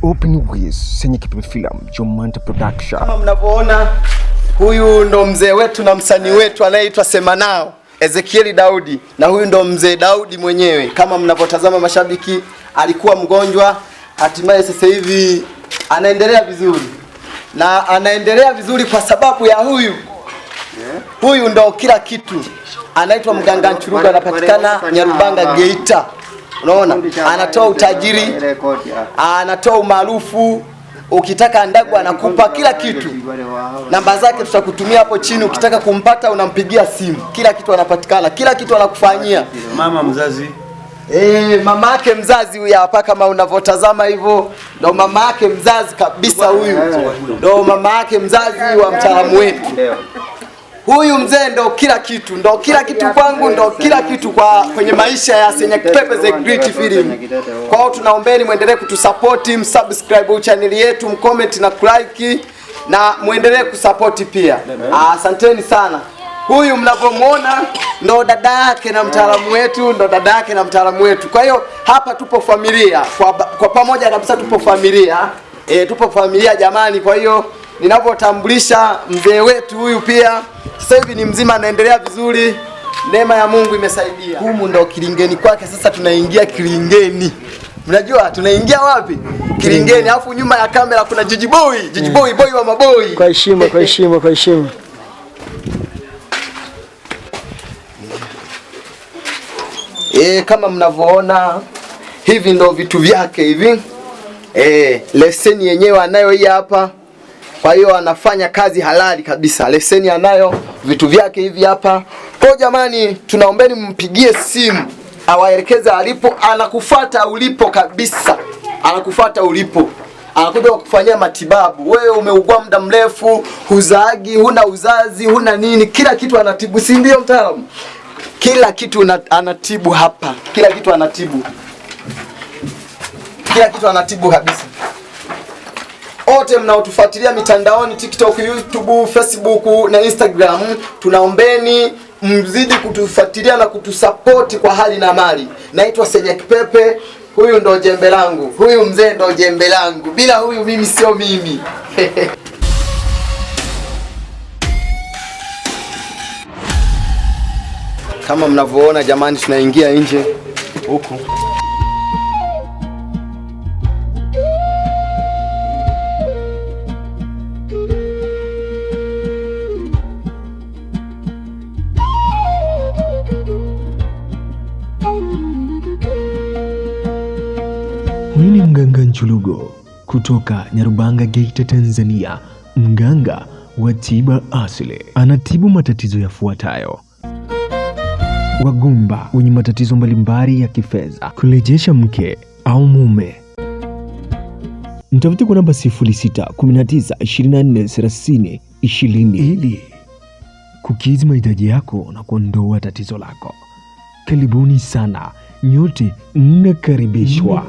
open with Senye Kipepe Film, Jomanta Production. Kama mnavyoona, huyu ndo mzee wetu na msanii wetu anayeitwa Semanao Ezekieli Daudi, na huyu ndo mzee Daudi mwenyewe. Kama mnavyotazama mashabiki, alikuwa mgonjwa, hatimaye sasa hivi anaendelea vizuri. Na anaendelea vizuri kwa sababu ya huyu ndo kila kitu. Anaitwa Mganga Nchuluga, anapatikana Nyarubanga Geita. Unaona, anatoa utajiri, anatoa umaarufu. Ukitaka ndagu anakupa kila kitu. Namba zake tutakutumia hapo chini, ukitaka kumpata unampigia simu. Kila kitu anapatikana, kila kitu anakufanyia. Mama mzazi. Mama yake mzazi huyu hapa, kama unavyotazama hivyo, ndo mama yake mzazi kabisa huyu. Ndo mama yake mzazi wa mtaalamu wetu. Huyu mzee ndo kila kitu, kwangu, ndo kila kitu kwenye maisha ya Senye Kipepe The Great Film. Kwa hiyo tunaombeni muendelee kutusupport, msubscribe channel yetu, mcomment na like, na muendelee kusupport pia. Asanteni sana. Huyu mnavyomuona ndo dada yake na mtaalamu wetu, Kwa hiyo hapa tupo familia, kwa pamoja kabisa tupo familia. Tupo familia jamani. Kwa hiyo ninavyotambulisha mzee wetu huyu pia sasa hivi ni mzima, anaendelea vizuri. Neema ya Mungu imesaidia. Humu ndo kilingeni kwake. Sasa tunaingia kilingeni. Mnajua tunaingia wapi? Kilingeni. Alafu nyuma ya kamera kuna Jiji Boy boy wa maboy. Kwa heshima. Kama mnavyoona hivi ndo vitu vyake hivi. Leseni yenyewe anayo hii hapa. Kwa hiyo anafanya kazi halali kabisa. Leseni anayo, vitu vyake hivi hapa. Kwa jamani, tunaombeni mpigie simu, awaelekeze alipo, anakufuata ulipo kabisa. Anakuja kukufanyia matibabu. Wewe umeugua muda mrefu, huzaagi, huna uzazi, huna nini, kila kitu anatibu, si ndio mtaalamu? Kila kitu anatibu hapa. Kila kitu anatibu kabisa. Wote mnaotufuatilia mitandaoni, TikTok, YouTube, Facebook na Instagram, tunaombeni mzidi kutufuatilia na kutusupport kwa hali na mali. Naitwa Senye Kipepe, huyu ndo jembe langu. Huyu mzee ndo jembe langu. Bila huyu mimi sio mimi. Kama mnavyoona jamani, tunaingia nje huku. Huyu ni Mganga Nchuluga kutoka Nyarubanga Geita, Tanzania. Mganga wa tiba asili, anatibu matatizo yafuatayo: wagumba wenye matatizo mbalimbali ya kifedha, kurejesha mke au mume. Mtafute kwa namba 0619243020 ili kukidhi mahitaji yako na kuondoa tatizo lako. Karibuni sana, nyote mnakaribishwa.